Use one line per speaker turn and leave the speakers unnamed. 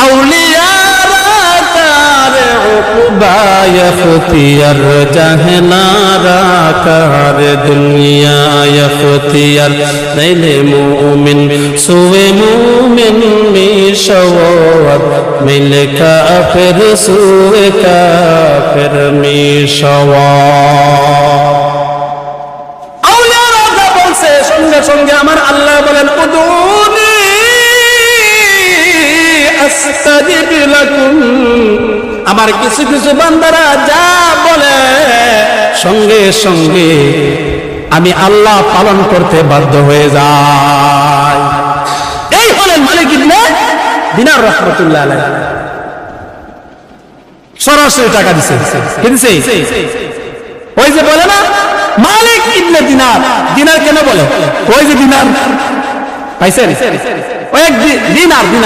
আউলিয়ারা কার উকবা ইখতিয়ার জাহনারা কার দুনিয়া ইখতিয়ার নাইলে মুমিন সুয়ে মুমিন মিশওয়াত মিলে কাফির সুয়ে কাফির মিশওয়াত। আউলিয়ারা যা বলছে সঙ্গে সঙ্গে আমার আল্লাহ বলেন উদুনি আস্তাজিব লাকুম। আমার কিছু কিছু বান্দারা যা বলে সঙ্গে সঙ্গে আমি আল্লাহ পালন করতে বাধ্য হয়ে যাই। এই হলেন মালিক ইবনে দিনার রাহমাতুল্লাহ আলাইহি। সরাসরি টাকা দিছে, কি দিছে? ওই যে বলে না মালিক ইবনে দিনার, দিনার কেন বলে? ওই যে দিনার পাইছেন, ওই দিনার দিনার